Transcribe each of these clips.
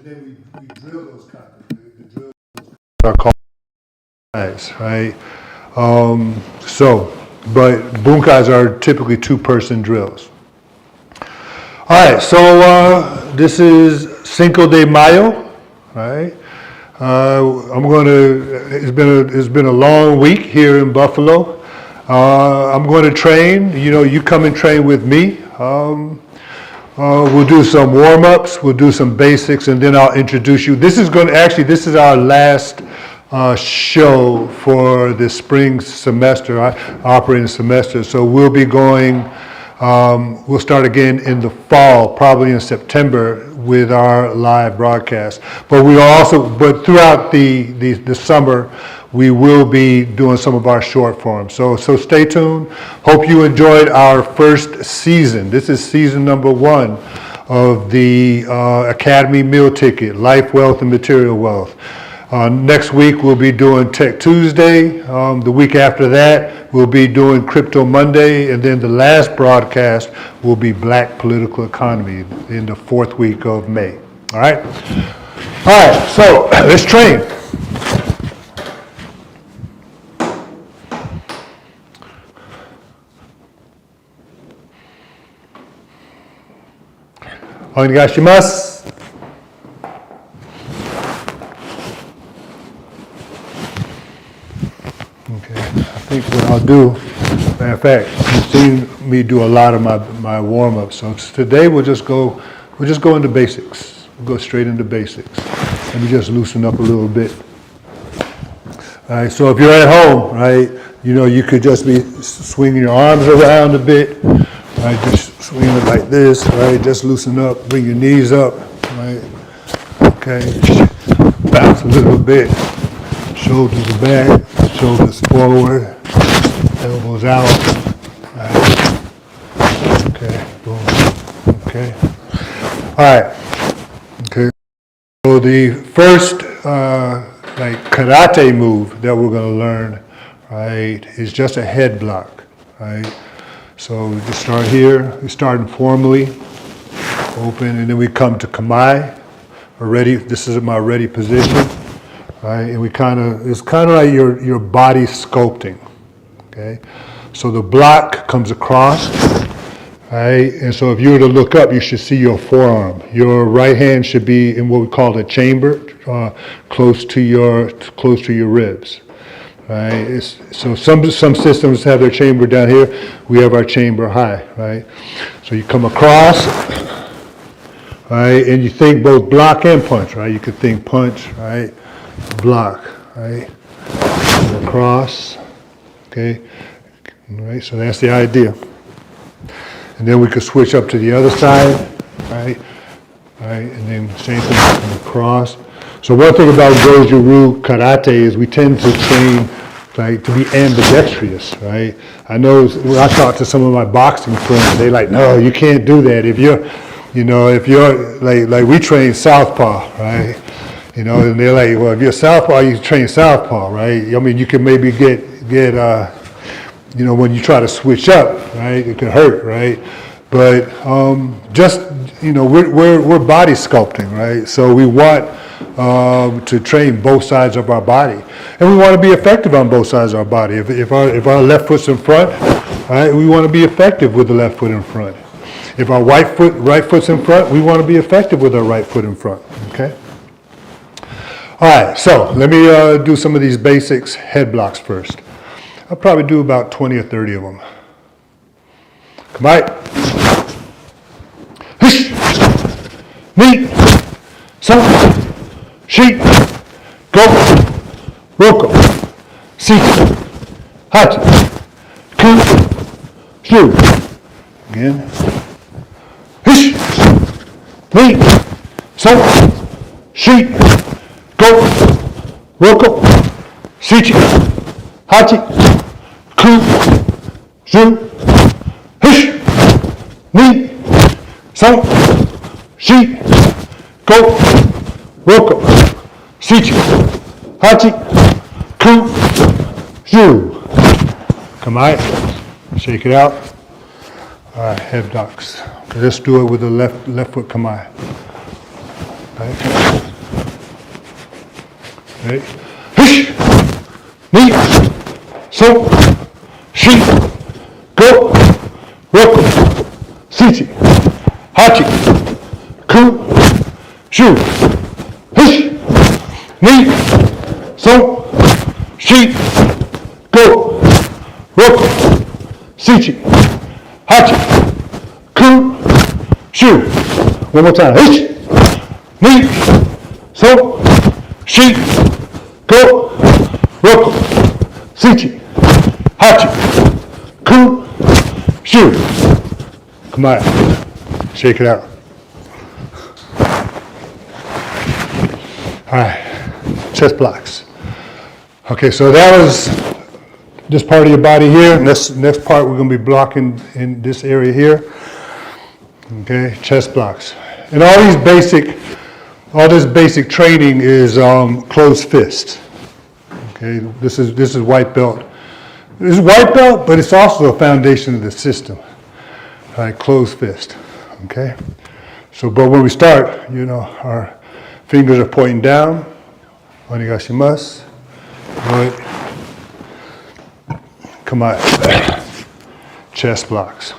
then we drill those the drills are called bunkai, right? But bunkais are typically two-person drills. All right, so this is Cinco de Mayo, right? It's been a long week here in Buffalo. I'm going to train. You come and train with me. We'll do some warm-ups, we'll do some basics, and then I'll introduce you. This is our last show for the spring semester, operating semester. So we'll be going, we'll start again in the fall, probably in September, with our live broadcast. But throughout the summer, we will be doing some of our short forms. So stay tuned. Hope you enjoyed our first season. This is season number 1 of the Academy Meal Ticket, Life, Wealth, and Material Wealth. Next week, we'll be doing Tech Tuesday. The week after that, we'll be doing Crypto Monday. And then the last broadcast will be Black Political Economy in the 4th week of May. All right? All right, so let's train. Onegashimasu. Okay, I think what I'll do, matter of fact, you've seen me do a lot of my warm-ups. So today we'll just go into basics. We'll go straight into basics. Let me just loosen up a little bit. All right, so if you're at home, right, you could just be swinging your arms around a bit, right, just swing it like this, right, just loosen up, bring your knees up, right, okay, bounce a little bit, shoulders back, shoulders forward, elbows out, right, okay, boom, okay, all right, okay, so the first, karate move that we're going to learn, right, is just a head block, right. So we just start here. We start informally, open, and then we come to kamae. Ready. This is my ready position, right? And it's kind of like your body sculpting, okay? So the block comes across, right? And so if you were to look up, you should see your forearm. Your right hand should be in what we call a chamber, close to your ribs. Right. So some systems have their chamber down here. We have our chamber high. Right. So you come across, right, and you think both block and punch. Right. You could think punch, right, block, right, come across. Okay. All right. So that's the idea. And then we could switch up to the other side, right, right, and then same thing, come across. So one thing about Goju-Ryu Karate is we tend to train to be ambidextrous, right? I know when I talk to some of my boxing friends, they like, no, you can't do that. If you're like we train southpaw, right? And they're like, well, if you're southpaw, you train southpaw, right? I mean, you can maybe get when you try to switch up, right? It could hurt, right? But we're body sculpting, right? So we want to train both sides of our body, and we want to be effective on both sides of our body. If our left foot's in front, right, we want to be effective with the left foot in front. If our right foot's in front, we want to be effective with our right foot in front. Okay. All right. So let me do some of these basics head blocks first. I'll probably do about 20 or 30 of them. Come on. Hish, knee, so, sheet, go, roko, seat, hut, ku, shu. Again. Hish, knee, so, sheet, go, roko, seat, hachi, ku, shu, hish, knee, so, sheet, go, roko, shichi, hachi, ku, shu. Come on, shake it out. All right, head blocks. Okay, let's do it with the left foot. Come on. Right? Right? Hish, knee, so, shi, go, roku, sichi, hachi, ku, shu, hish, knee, so, shi, go, roku, sichi, hachi, ku, shu. One more time. Hish, knee, so, shi, go, roku, sichi, hachi, ku, shu. Come on, shake it out. All right, chest blocks. Okay, so that was this part of your body here. Next part, we're going to be blocking in this area here. Okay, chest blocks. And all this basic training is closed fist. Okay, this is white belt. This is white belt, but it's also a foundation of the system. All right, closed fist. Okay, so but when we start, our fingers are pointing down. Onegashimasu. Right. Come on. Chest blocks.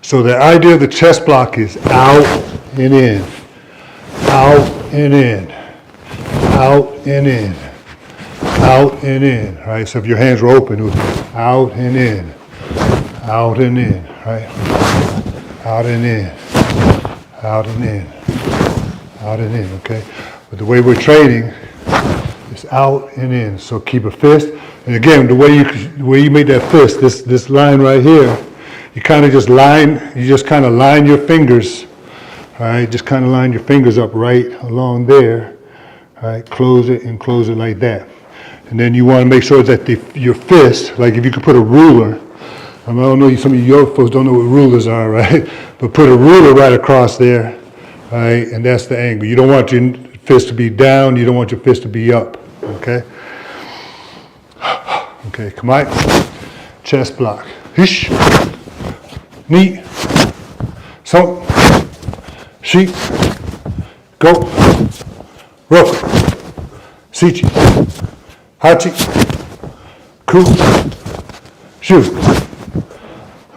So the idea of the chest block is out and in, out and in, out and in, out and in, right? So if your hands were open, it would be out and in, out and in, right? Out and in, out and in, out and in, okay? But the way we're training is out and in. So keep a fist, and again, the way you make that fist, this line right here, you just kind of line your fingers, all right? Just kind of line your fingers up right along there, all right? Close it and close it like that. And then you want to make sure that your fist, like if you could put a ruler, I don't know, some of you yoga folks don't know what rulers are, right? But put a ruler right across there, all right? And that's the angle. You don't want your fist to be down, you don't want your fist to be up, okay? Okay, come on. Chest block. Hish. Knee, so, shi, go, roku, sichi, hachi, ku, shu.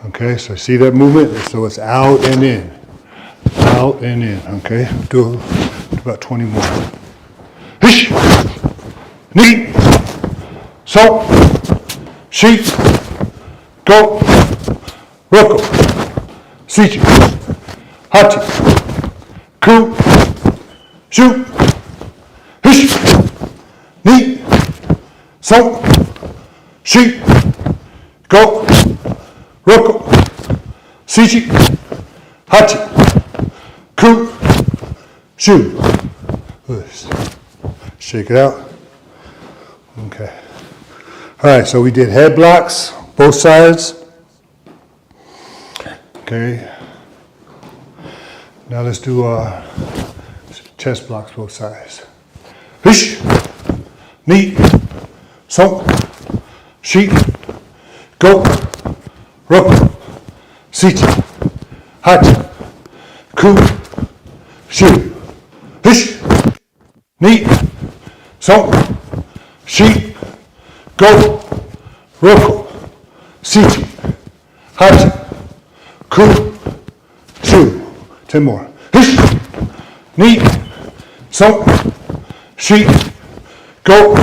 Okay, so see that movement? So it's out and in, okay? Do about 20 more. Hish, knee, so, shi, go, roku, sichi, hachi, ku, shu, hish, ni, so, shi, go, roku, sichi, hachi, ku, shu. Shake it out. Okay. All right, so we did head blocks, both sides. Okay. Now let's do chest blocks, both sides. Hish, ni, so, shi, go, roku, sichi, hachi, ku, shu. Hish, ni, so, shi, go, roku, sichi, hachi, ku, shu. 10 more. Hish, ni, so, shi, go,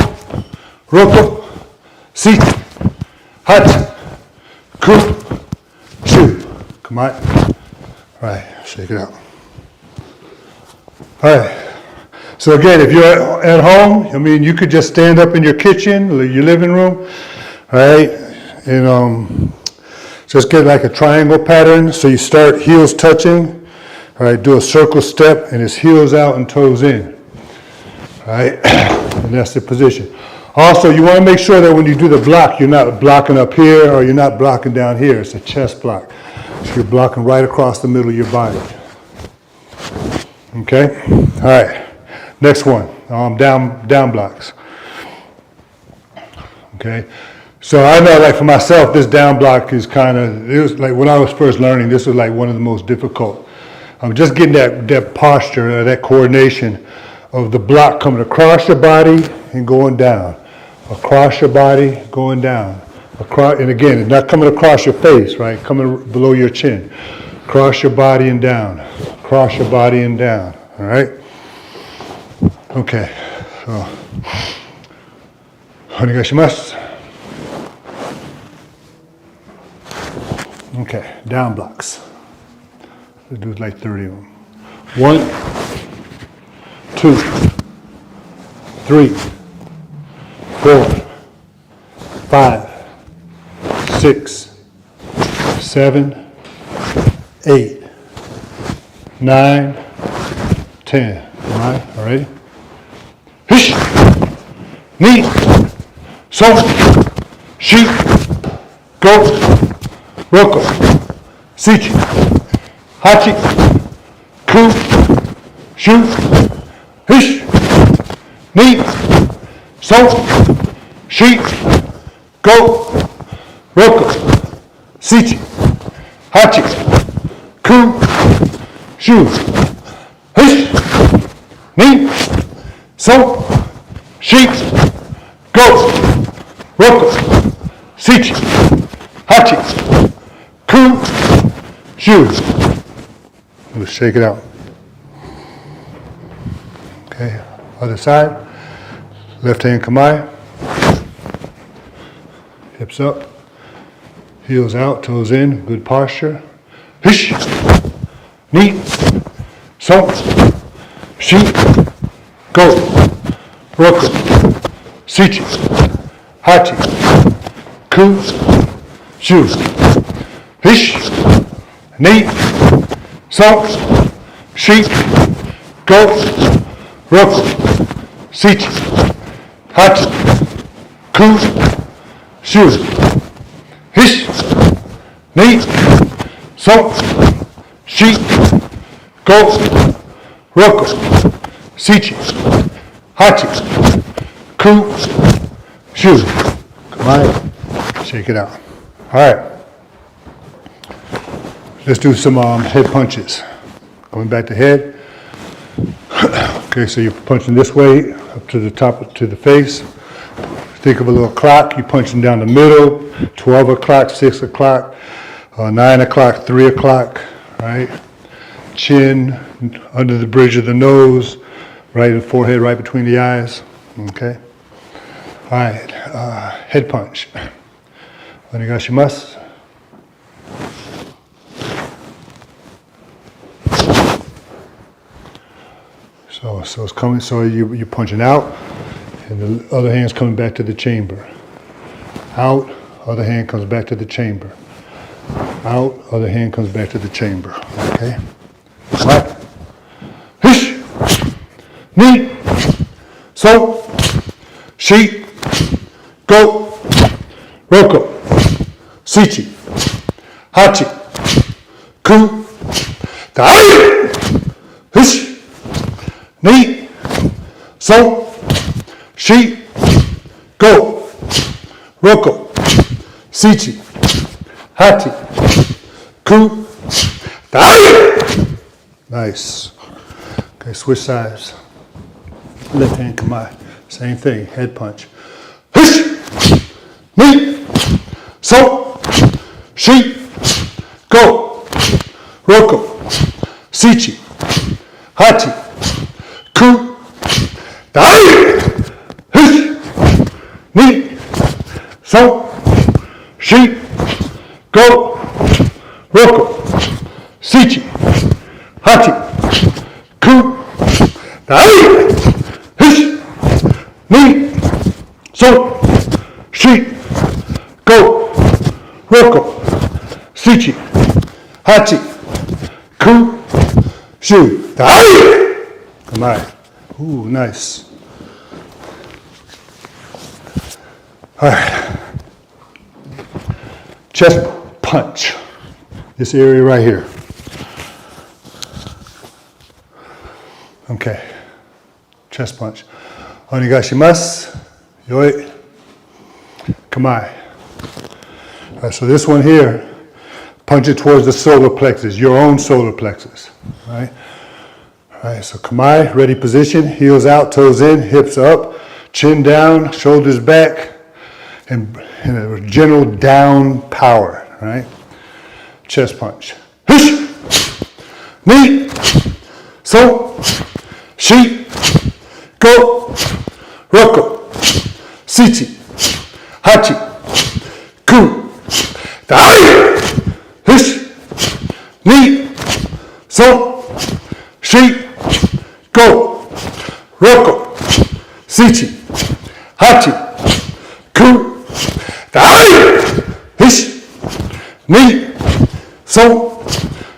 roku, sichi, hachi, ku, shu. Come on. All right, shake it out. All right. So again, if you're at home, you could just stand up in your kitchen or your living room, all right, and just get like a triangle pattern. So you start heels touching, all right, do a circle step, and it's heels out and toes in, all right, and that's the position. Also, you want to make sure that when you do the block, you're not blocking up here or you're not blocking down here. It's a chest block. So you're blocking right across the middle of your body. Okay, all right. Next one, down blocks. Okay, so I know, like for myself, this down block is it was like when I was first learning, this was like one of the most difficult I'm just getting that posture, that coordination of the block coming across your body and going down. Across your body, going down. Across, and again, it's not coming across your face, right? Coming below your chin. Across your body and down. Across your body and down. All right? Okay. So, onegaishimasu. Okay, down blocks. We'll do like 30 of them. 1, 2, 3, 4, 5, 6, 7, 8, 9, 10. All right, all ready? Hish, knee, so, shoot, go, roko, sichi, hachi, ku, shoot, hish, knee, so, shoot, go, roko, sichi, hachi, ku, shoot, hish, knee, so, shoot, go, roko, sichi, hachi, ku, shoot. Let's shake it out. Okay, other side. Left hand kamae. Hips up. Heels out, toes in. Good posture. Hish. Knee. So. Shoot. Go. Roko. Sichi. Hachi. Ku. Shoot. Hish. Knee. So. Shoot. Go. Roko. Sichi. Hachi. Ku. Shoot. Hish. Knee. So. Shoot. Go. Roko. Sichi. Hachi. Ku. Shoot. Come on. Shake it out. All right. Let's do some head punches. Going back to head. Okay, so you're punching this way up to the top, to the face. Think of a little clock. You're punching down the middle. 12 o'clock, 6 o'clock, 9 o'clock, 3 o'clock. Right. Chin under the bridge of the nose, right in the forehead, right between the eyes. Okay. All right. Head punch. Onegaishimasu. So it's coming, so you're punching out, and the other hand's coming back to the chamber. Out, other hand comes back to the chamber. Out, other hand comes back to the chamber. Okay? All right. Hish, knee, so, shi, go, roko, sichi, hachi, ku, dai, hish, knee, so, shi, go, roko, sichi, hachi, ku, dai. Nice. Okay, switch sides. Left hand kamae. Same thing, head punch. Hish, knee, so, shi, go, roko, sichi, hachi, ku, dai. Hish, knee, so, shi, go, roko, sichi, hachi, ku, dai. Hish, knee, so, shi, go, roko, sichi, hachi, ku, shu, dai. Come on. Ooh, nice. All right. Chest punch. This area right here. Okay. Chest punch. Onegaishimasu. Yoi. Kamae. All right, so this one here, Punch it towards the solar plexus, your own solar plexus, right? All right, so Kamae, ready position, heels out, toes in, hips up, chin down, shoulders back, and a general down power, right? Chest punch. Hish! Knee! So! Shi! Go! Roko! Sichi! Hachi! Ku! Dai! Hish! Knee! So! Shi! Go! Roko! Sichi! Hachi! Ku! Dai! Hish! Knee! So!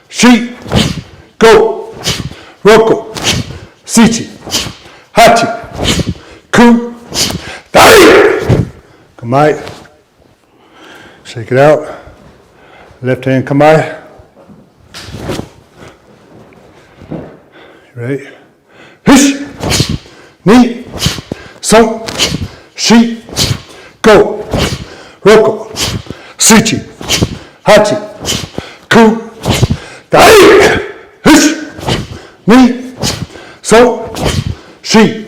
Shi! Go! Roko! Sichi! Hachi! Ku! Dai! Kamae. Shake it out. Left hand Kamae. Right? Hish! Knee! So! Shi! Go! Roko! Sichi! Hachi! Ku! Dai! Hish! Knee! So! Shi!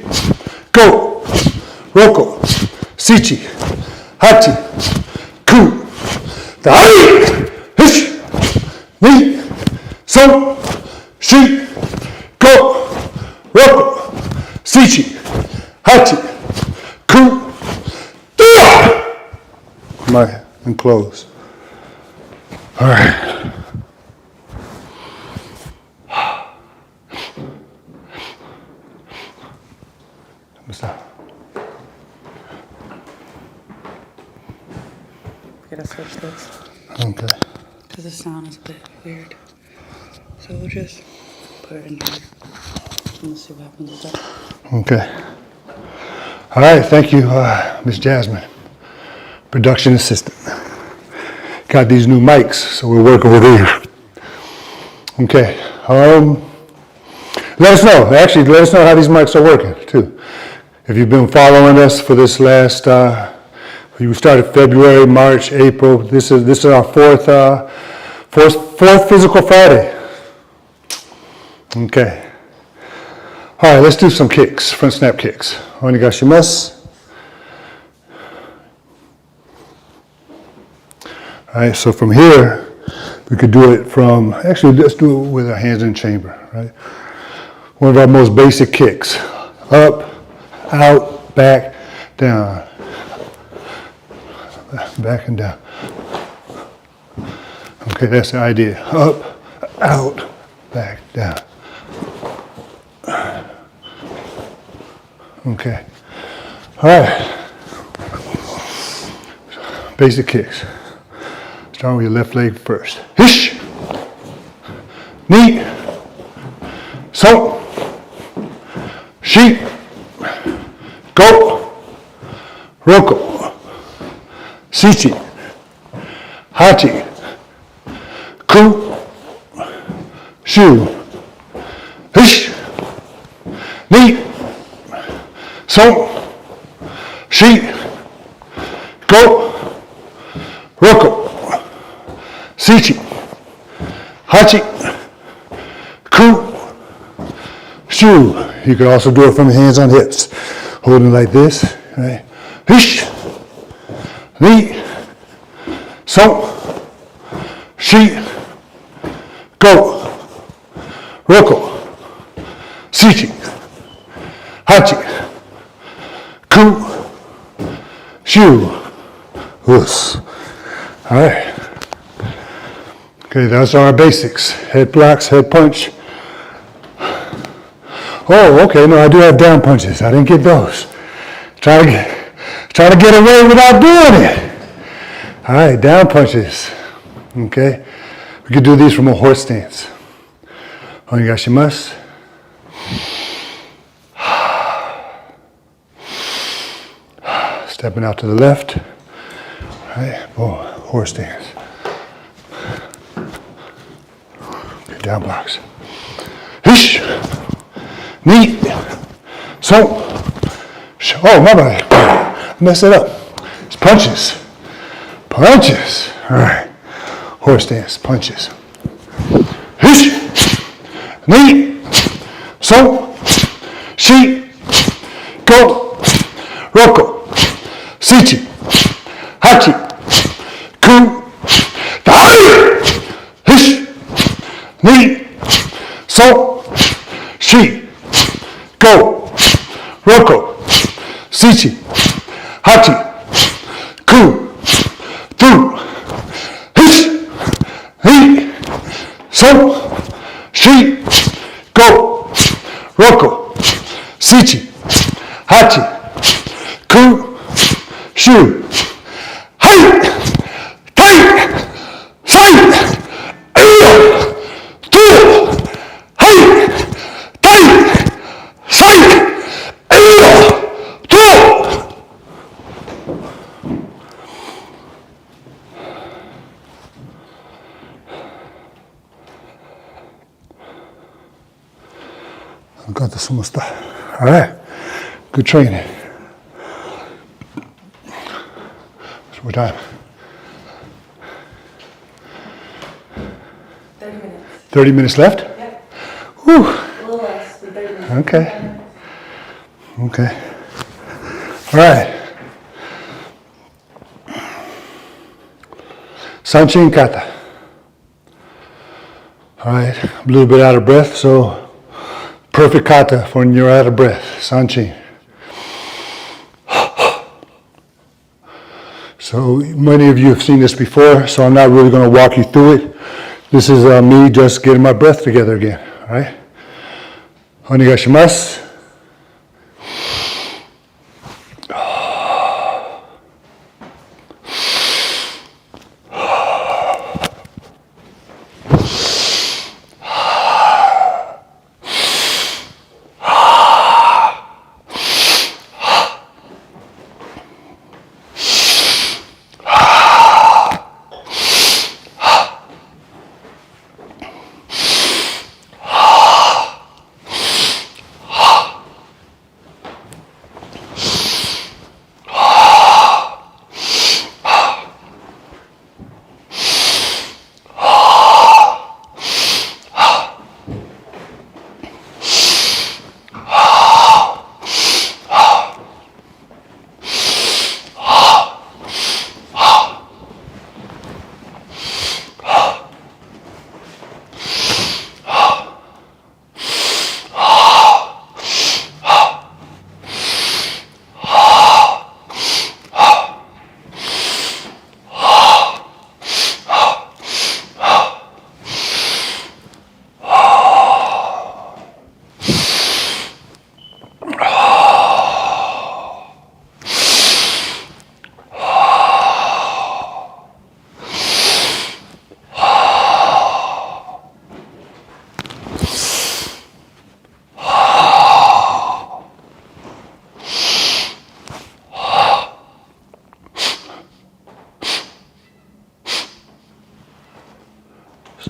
Go! Roko! Sichi! Hachi! Ku! Dai! Hish! Knee! So! Shi! Go! Roko! Sichi! Hachi! Ku! Dai! Kamae, and close. All right. Gotta switch this Okay. because the sound is a bit weird. So we'll just put it in here and we'll see what happens with that. Okay. All right. Thank you, Miss Jasmine, production assistant. Got these new mics, so we're working with these. Okay. Let us know. Actually, let us know how these mics are working too. If you've been following us for this last, we started February, March, April. This is our fourth physical Friday. Okay. All right, let's do some kicks, front snap kicks. Onegashimasu. All right, so from here, we could do it from, actually let's do it with our hands in chamber, right? One of our most basic kicks. Up, out, back, down. Back and down. Okay, that's the idea. Up, out, back, down. Okay. All right. Basic kicks. Start with your left leg first. Hish. Knee. So. Shi. Go. Roko. Sichi. Hachi. Ku. Shu. Hish. Knee. So. Shi. Go. Roko. Sichi. Hachi. Ku. Shu. You can also do it from hands on hips. Holding it like this. Right? Hish. Knee. So. Shi. Go. Roko. Sichi. Hachi. Ku. Shu. Us. All right. Okay, those are our basics. Head blocks, head punch. Oh, okay, no, I do have down punches. I didn't get those. Try to get away without doing it. All right, down punches. Okay, we could do these from a horse stance. Onegashimasu. Stepping out to the left. All right, oh, horse stance. Okay, down blocks. Hish. Knee. So. Oh, my bad. I messed it up. It's punches. Punches. All right. Horse stance, punches. Hish, knee, so, shi, go, roko, sichi, hachi, ku, dai, hish, knee, so, shi, go, roko, sichi, hachi, ku, tu, hish, knee, so, shi, go, roko, sichi, hachi, ku, shu, hai, tai, sai, iyo, tu, hai, tai, sai, iyo, tu. Got this almost done. All right, good training. What time? 30 minutes. 30 minutes left? Yep. Whew. A little less than 30 minutes. Okay. Okay. All right. Sanchin Kata. All right, I'm a little bit out of breath, so perfect kata for when you're out of breath. Sanchin. So many of you have seen this before, so I'm not really going to walk you through it. This is me just getting my breath together again. All right. Onegashimasu.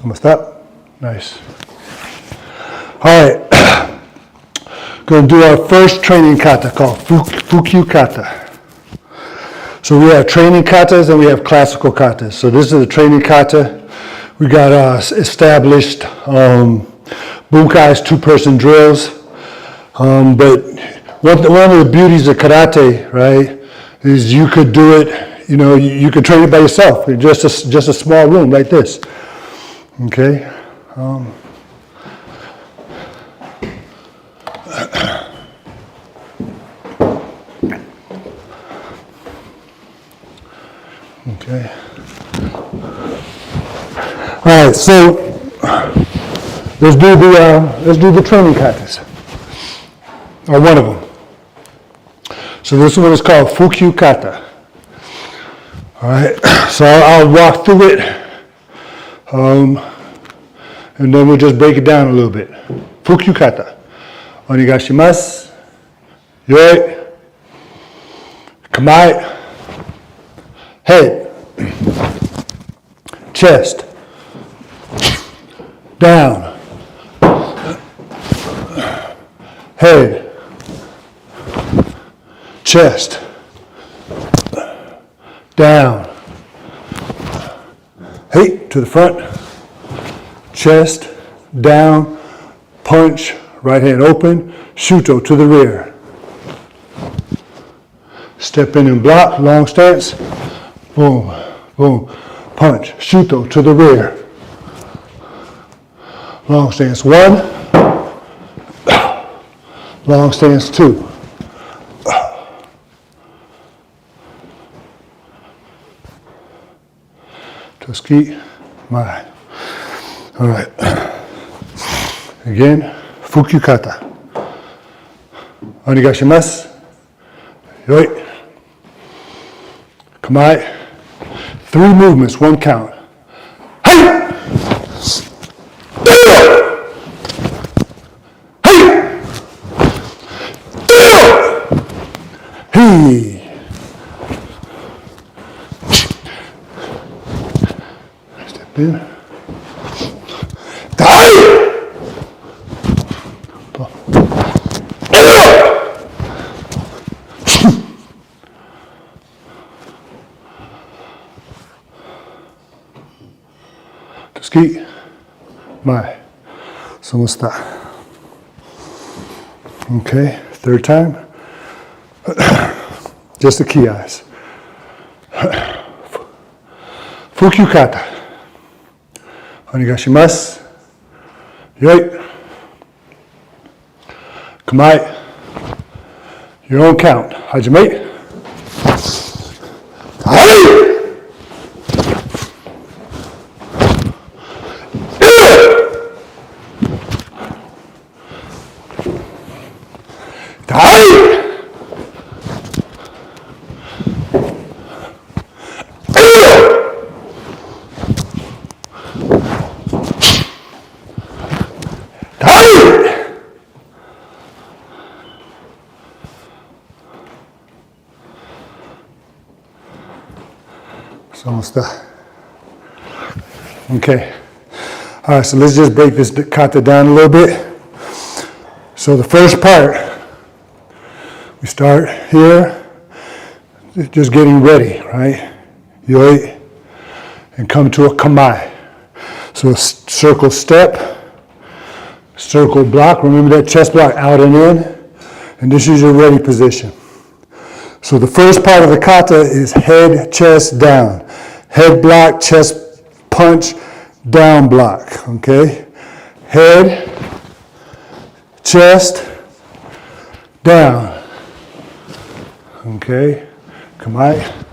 Almost up. Nice. All right. Going to do our first training kata called Fukyu kata. So we have training katas and we have classical katas. So this is the training kata. We got established Bunkai's two-person drills. But one of the beauties of karate, right, is you could do it, you could train it by yourself. Just a small room like this. Okay. Okay. All right. So let's do the training katas, or one of them. So this one is called Fukyu kata. All right. So I'll walk through it. And then we'll just break it down a little bit. Fukyu kata. Onegashimasu. Yoi. Kamae. Head. Chest. Down. Head. Chest. Down. Hey. to the front, chest, down, punch, right hand open, shuto to the rear. Step in and block, long stance, boom, boom, punch, shuto to the rear. Long stance 1, long stance 2. Toski, mai. All right. Again, Fukyukata. Onegashimasu. Yoi. Kamae. 3 movements, 1 count. Hey! Hey! Step in. Toski, mai. Somasta. Okay, 3rd time. Just the key eyes. Fukyukata. Onegashimasu. Yoi. Kamae. Your own count. Hajime. Hai! Almost done. Okay. All right, so let's just break this kata down a little bit. So the first part, we start here, just getting ready, right? Yoi, and come to a kamae. So a circle step, circle block. Remember that chest block out and in, and this is your ready position. So the first part of the kata is head, chest, down. Head block, chest punch, down block, okay? Head, chest, down, okay? Kamae.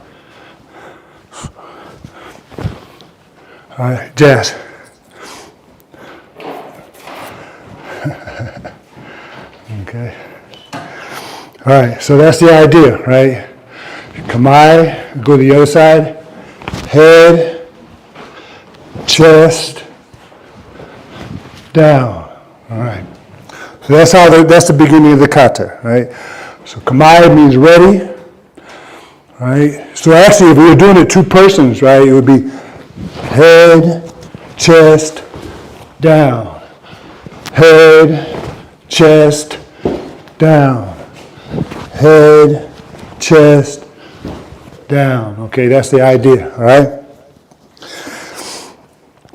All right, jazz. Okay. All right, so that's the idea, right? Kamae, go to the other side. Head, chest, down. All right. So that's the beginning of the kata, right? So kamae means ready, right? So actually, if we were doing it 2 persons, right, it would be head, chest, down. Head, chest, down. Head, chest, down. Okay, that's the idea, all right?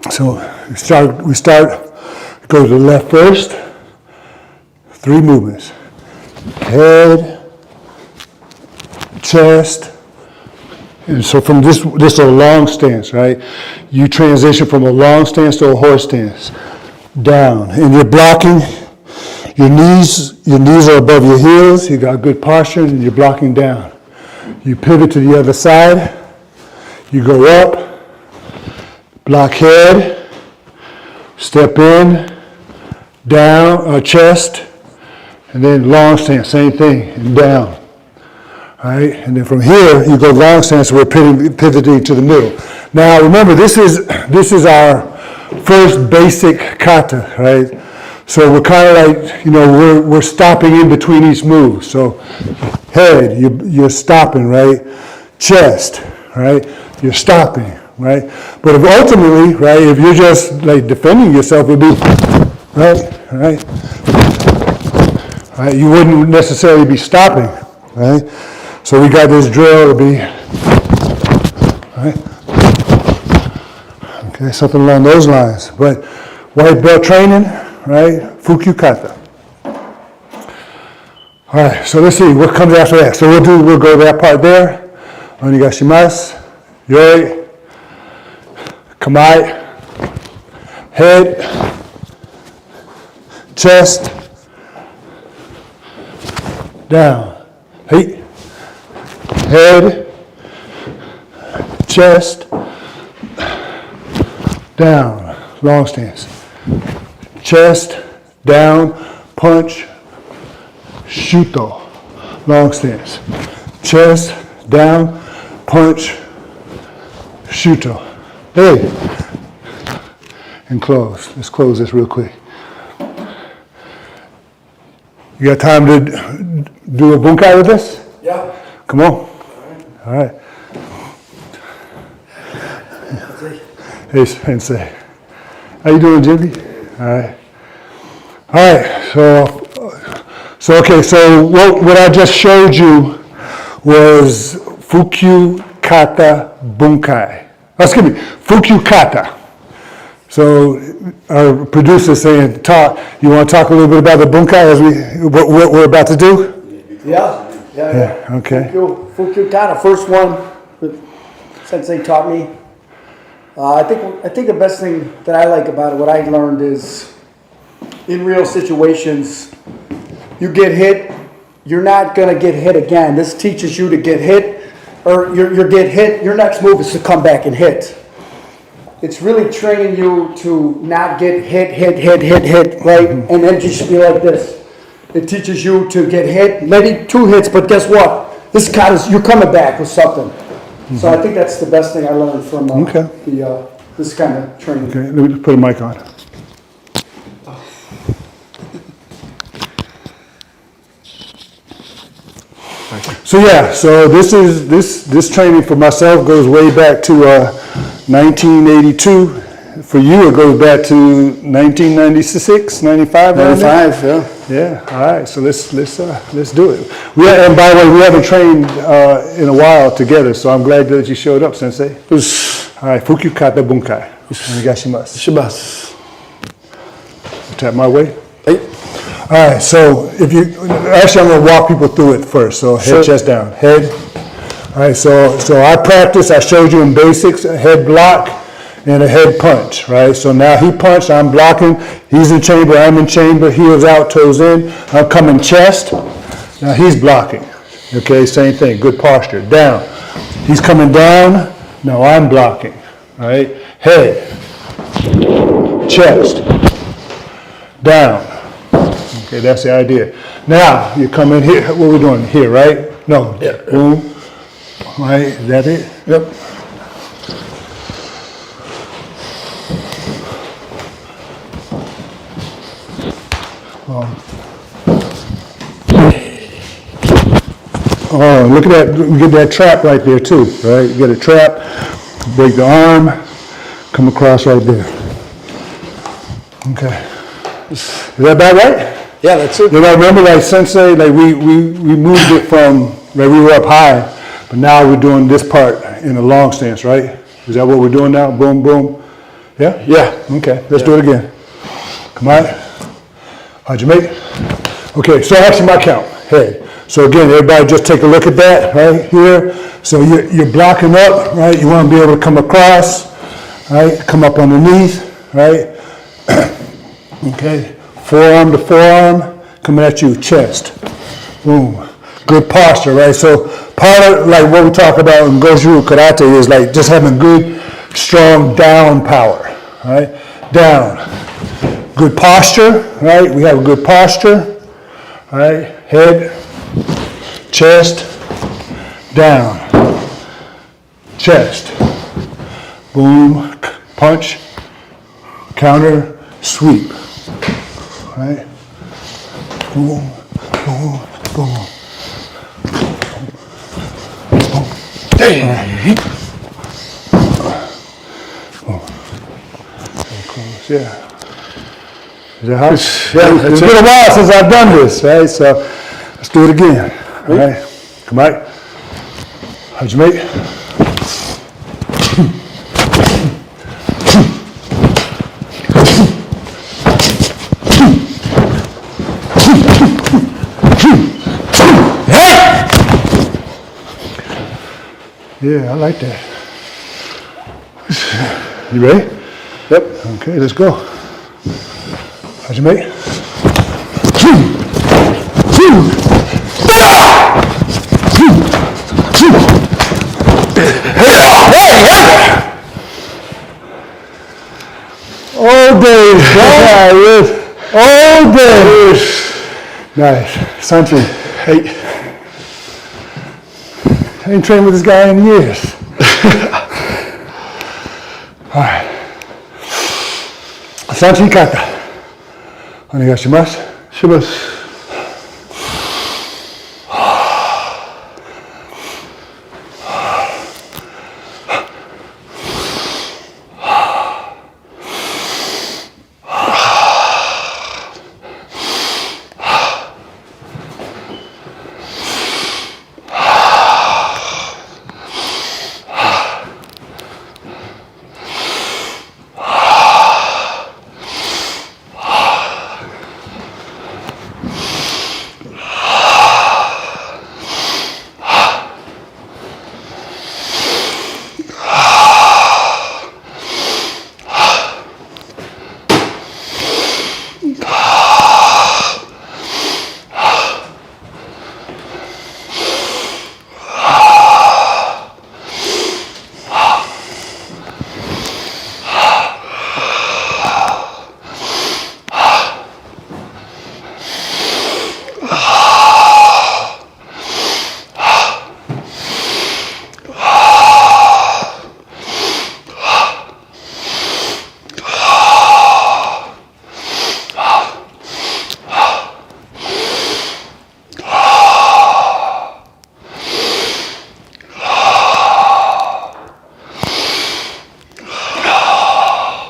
So we start, go to the left first. 3 movements. Head, chest, and so from this is a long stance, right? You transition from a long stance to a horse stance. Down, and you're blocking. Your knees are above your heels. You got good posture, and you're blocking down. You pivot to the other side. You go up, block head, step in, down, chest, and then long stance, same thing, and down. All right, and then from here you go long stance. We're pivoting to the middle. Now remember, this is our first basic kata, right? So we're kind of like, we're stopping in between each move. So head, you're stopping, right? Chest, right? You're stopping, right? But if ultimately, right, if you're just like defending yourself, it would be, right? You wouldn't necessarily be stopping, right? So we got this drill to be, right? Okay, something along those lines. But white belt training, right? Fukyu kata. All right, so let's see what comes after that. So we'll go to that part there. Onigashimasu, yoi, kamae, head, chest, down, hey, head, chest, down, long stance, chest, down, punch, shuto, long stance, chest, down, punch, shuto. Hey, and close. Let's close this real quick. You got time to do a bunkai with us? Yeah. Come on. All right. Hey, Sensei. How you doing, Jimmy? All right. All right. So what I just showed you was Fukyu Kata Bunkai. Excuse me, Fukyu Kata. So our producer saying, you want to talk a little bit about the bunkai as what we're about to do? Yeah. Okay. Fukyu kata, first one that Sensei taught me. I think the best thing that I like about it, what I learned is, in real situations, you get hit, you're not gonna get hit again. This teaches you to get hit, or you get hit. Your next move is to come back and hit. It's really training you to not get hit, right? And then just be like this. It teaches you to get hit, maybe 2 hits, but guess what? This kind of, you're coming back with something. So I think that's the best thing I learned from this kind of training. Okay, let me just put a mic on. So this training for myself goes way back to 1982. For you, it goes back to 1996, 95. 95, yeah. Yeah. All right. So let's do it. And by the way, we haven't trained in a while together, so I'm glad that you showed up, Sensei. All right. Fukyu kata bunkai. Onegaishimasu. Shimasu. Tap my way. Hey. All right, so I'm going to walk people through it first. So head, Sure. chest down, head. All right, so I showed you in basics, a head block and a head punch, right? So now he punched, I'm blocking, he's in chamber, I'm in chamber, heels out, toes in, I'm coming chest, now he's blocking. Okay, same thing, good posture, down. He's coming down, now I'm blocking, all right? Head, chest, down. Okay, that's the idea. Now, you come in here, what are we doing? Here, right? No. Yeah. Boom. Right, is that it? Yep. Oh, look at that, we get that trap right there too, right? You get a trap, break the arm, come across right there. Okay. Is that about right? Yeah, that's it. You know, remember like Sensei, like we moved it from, like we were up high, but now we're doing this part in a long stance, right? Is that what we're doing now? Boom, boom. Yeah? Yeah. Okay, let's do it again. Come on. How'd you make it? Okay, so actually my count, head. So again, everybody just take a look at that right here. So you're blocking up, right? You want to be able to come across, right? Come up underneath, right? Okay, forearm to forearm, coming at you, chest. Boom. Good posture, right? So part of like what we talk about in Goju Karate is like just having good, strong down power, right? Down. Good posture, right? We have a good posture, right? Head, chest, down, chest, boom, punch, counter, sweep, right? Boom, boom, boom. Right. Yeah. Is that how? Yeah, it's been a while since I've done this, right? So let's do it again. All right. Come on. How'd you make it? Yeah, I like that. You ready? Yep. Okay, let's go. How'd you make? All day. All day. Nice. Something. Hey. I ain't trained with this guy in years. All right. Sanchi kata. Onegashimasu. Shimasu.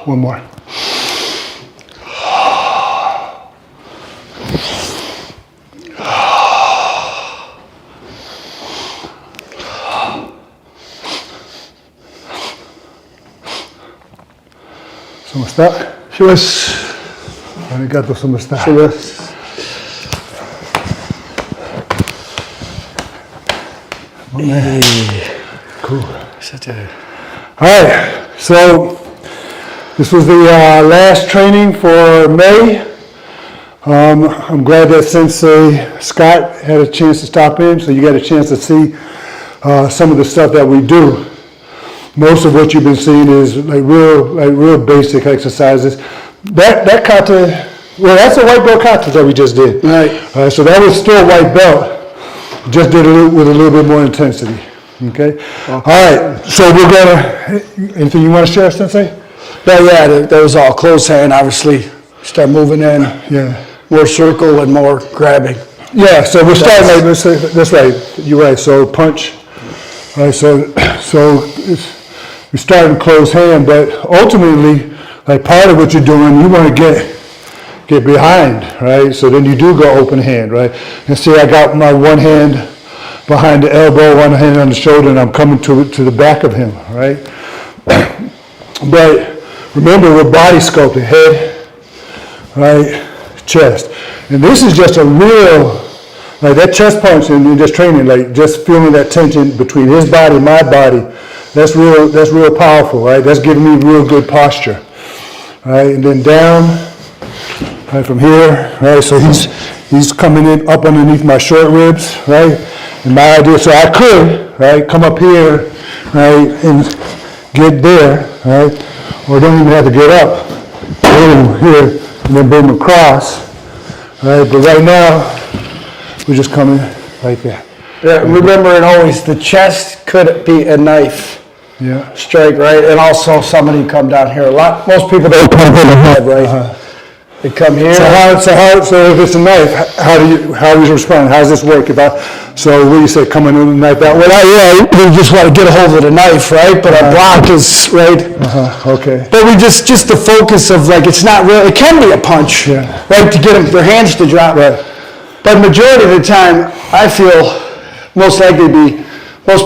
One more. Sumasta. Shimasu. Arigato sumasta. Shimasu. Cool. Such a... All right, so this was the last training for May. I'm glad that Sensei Scott had a chance to stop in, so you got a chance to see some of the stuff that we do. Most of what you've been seeing is like real basic exercises. That kata, well, that's a white belt kata that we just did. Right. So that was still white belt, just did it with a little bit more intensity. Okay. All right. So we're gonna. Anything you want to share, Sensei? Yeah, that was all close hand, obviously. Start moving in. Yeah. More circle and more grabbing. Yeah. So we're starting like this. That's right. You're right. So punch. All right. So we start in close hand, but ultimately, like part of what you're doing, you want to get behind, right? So then you do go open hand, right? And see, I got my one hand behind the elbow, one hand on the shoulder, and I'm coming to the back of him, right? But remember, we're body sculpting, head, right, chest. And this is just a real, like that chest punch and just training, like just feeling that tension between his body and my body, that's real powerful, right? That's giving me real good posture, right? And then down, right, from here, right? So he's coming in up underneath my short ribs, right? And my idea, so I could, right, come up here, right, and get there, right, or don't even have to get up, boom, here, and then boom across, right, but right now, we're just coming right there. Yeah, remembering always the chest could be a knife Yeah. strike, right? And also somebody come down here a lot. Most people don't come in the head, right? They come here. So if it's a knife, how do you respond? How does this work? So what do you say, coming in the knife out? Well, we just want to get a hold of the knife, right? But our block is, right? Okay. But we just the focus of like, it's not real, it can be a punch, Yeah. right? To get them, their hands to drop. Right. But majority of the time, I feel most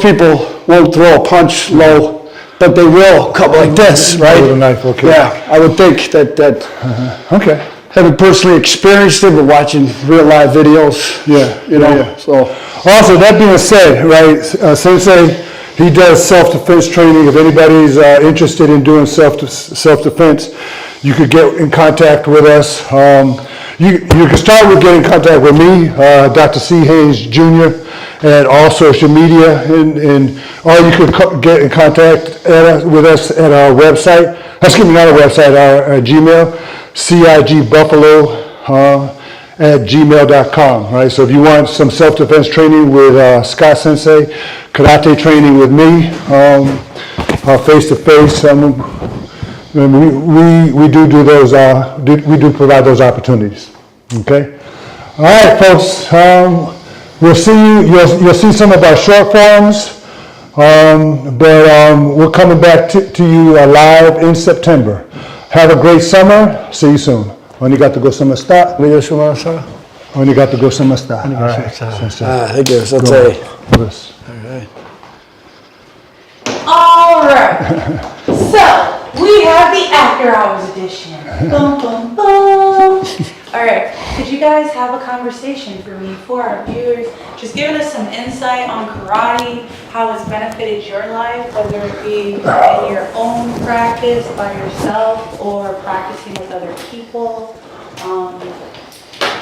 people won't throw a punch low, but they will come like this, right? With a knife, okay. Yeah, I would think that Okay. haven't personally experienced it, but watching real live videos, Yeah, you know, yeah. so. Also, that being said, right, Sensei He does self-defense training. If anybody's interested in doing self-defense, you could get in contact with us. You can start with getting in contact with me, Dr. C. Haynes Jr., at all social media, or you could get in contact with us at our website. Excuse me, not our website, our Gmail, CIGbuffalo at gmail.com, right? So if you want some self-defense training with Scott Sensei, karate training with me, face-to-face, we do those, we do provide those opportunities, okay? All right, folks, we'll see you'll see some of our short forms, but we're coming back to you live in September. Have a great summer. See you soon. Arigato gozaimasu. Arigato gozaimasu. All right. Thank you. Sensei. Yes. All right. So we have the After Hours edition. Bum, bum, bum. All right. Could you guys have a conversation for me, for our viewers, just giving us some insight on karate, how it's benefited your life, whether it be in your own practice by yourself or practicing with other people.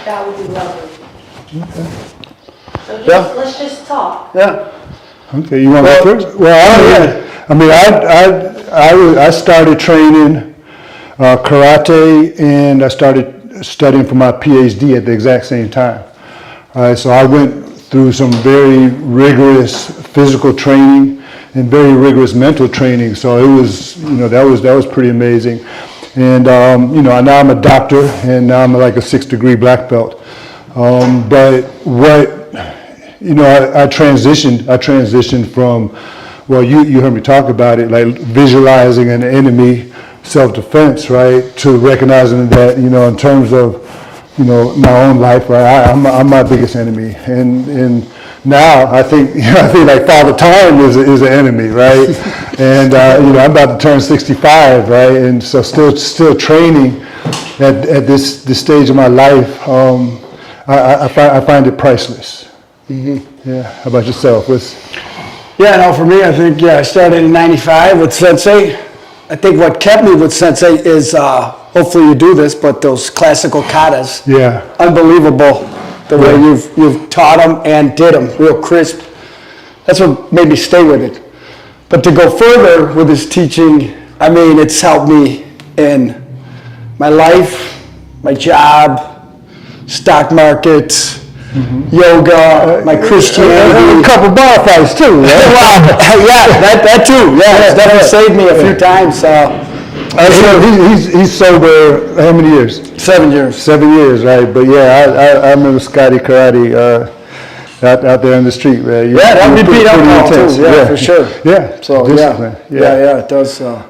That would be lovely. So let's just talk. Yeah. Okay, you want to go first? Well, I started training karate, and I started studying for my PhD at the exact same time. All right, so I went through some very rigorous physical training and very rigorous mental training. So it was, that was pretty amazing. And now I'm a doctor, and now I'm like a 6th degree black belt. But what I transitioned from, well, you heard me talk about it, like visualizing an enemy, self-defense, right, to recognizing that, in terms of, my own life, right, I'm my biggest enemy. And now I think like Father Time is an enemy, right? And, I'm about to turn 65, right? And so still training at this stage of my life, I find it priceless. Mm-hmm. Yeah. How about yourself? Yeah, no, for me, I think, I started in 95 with Sensei. I think what kept me with Sensei is, hopefully you do this, but those classical katas. Yeah. Unbelievable the way you've taught them and did them, real crisp. That's what made me stay with it. But to go further with his teaching, it's helped me in my life, my job, stock market, yoga, my Christianity. A couple bar fights too, right? that too. Yeah, it's definitely saved me a few times. He's sober how many years? 7 years. 7 years, right? But yeah, I remember Scotty Karate out there in the street, right? Yeah, that would be beat up now too. Yeah, for sure. Yeah. So discipline. yeah, it does. So.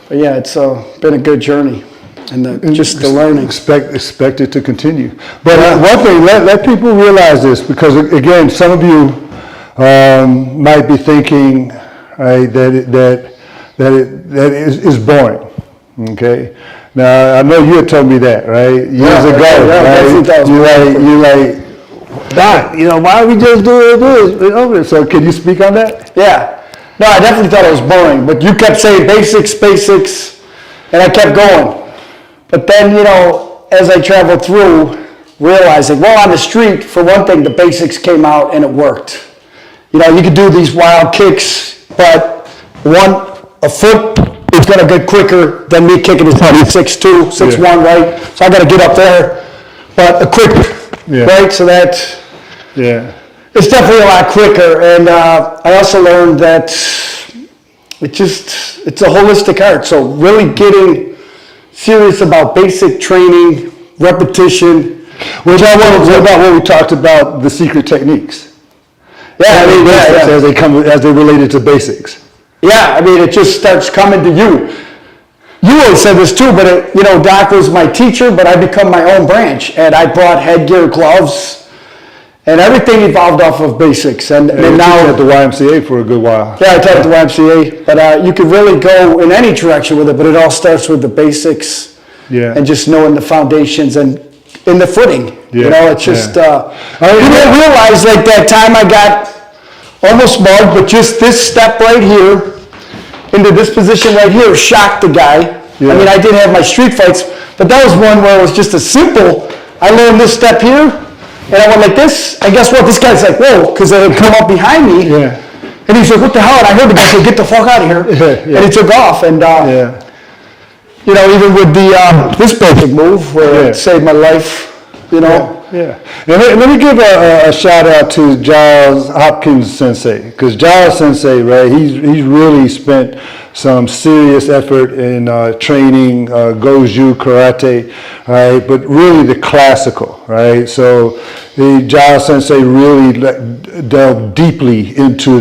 But yeah, it's been a good journey, and just the learning. Expect it to continue. But one thing, let people realize this, because again, some of you might be thinking, right, that it is boring. Okay. Now I know you had told me that, right? Years ago, right? You're like, Doc, why don't we just do this? So can you speak on that? Yeah. No, I definitely thought it was boring, but you kept saying basics, and I kept going. But then, as I traveled through, realizing, well, on the street, for one thing, the basics came out and it worked. You could do these wild kicks, but a foot is going to get quicker than me kicking his body 6'2", 6'1", right? So I got to get up there, but a quicker, right? So that, it's definitely a lot quicker. And I also learned that it's a holistic art. So really getting serious about basic training, repetition. What about when we talked about the secret techniques? Yeah, as they related to basics. Yeah, it just starts coming to you. You always said this too, but Doc was my teacher, but I become my own branch, and I brought headgear, gloves, and everything evolved off of basics. And now at the YMCA for a good while. Yeah, I taught at the YMCA, but you could really go in any direction with it, but it all starts with the basics. Yeah. And just knowing the foundations and in the footing. Yeah. It's just, you didn't realize like that time I got almost smart, but just this step right here, into this position right here, shocked the guy. Yeah. I mean, I did have my street fights, but that was one where it was just a simple, I learned this step here, and I went like this, and guess what? This guy's like, whoa, because they had come up behind me. Yeah. And he's like, what the hell? And I heard the guy say, get the fuck out of here. Yeah. And he took off. And, Yeah. you know, even with the this basic move where Yeah. it saved my life, you know. Yeah. And let me give a shout out to Giles Hopkins Sensei, because Giles Sensei, right, he's really spent some serious effort in training Goju Karate, right, but really the classical, right? So the Giles Sensei really delved deeply into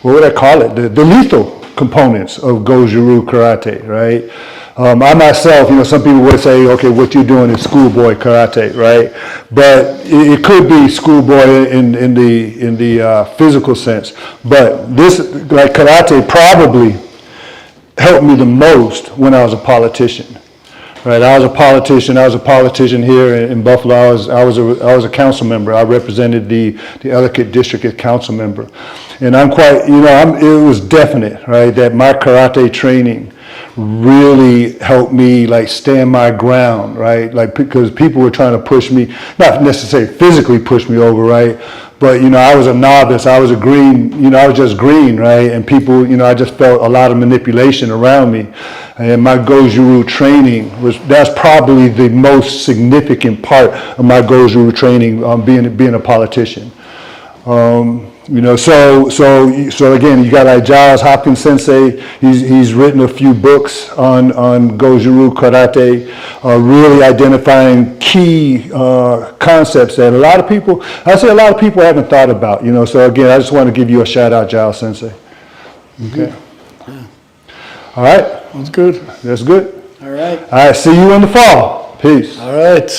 what would I call it? The lethal components of Goju Karate, right? I myself, you know, some people would say, okay, what you're doing is schoolboy karate, right? But it could be schoolboy in the physical sense. But this, like karate, probably helped me the most when I was a politician. Right, I was a politician here in Buffalo. I was a council member. I represented the Ellicott District as council member, and I'm quite, you know, it was definite, right, that my karate training really helped me like stand my ground, right, like because people were trying to push me, not necessarily physically push me over, right, but you know, I was a novice. I was a green, you know, I was just green, right, and people, you know, I just felt a lot of manipulation around me. And my Goju training that's probably the most significant part of my Goju training, being a politician. You know, so again, you got like Giles Hopkins Sensei. He's written a few books on Goju Karate, really identifying key concepts that a lot of people haven't thought about. You know, so again, I just want to give you a shout out, Giles Sensei. Okay. All right. That's good. That's good. All right. All right. See you in the fall. Peace. All right.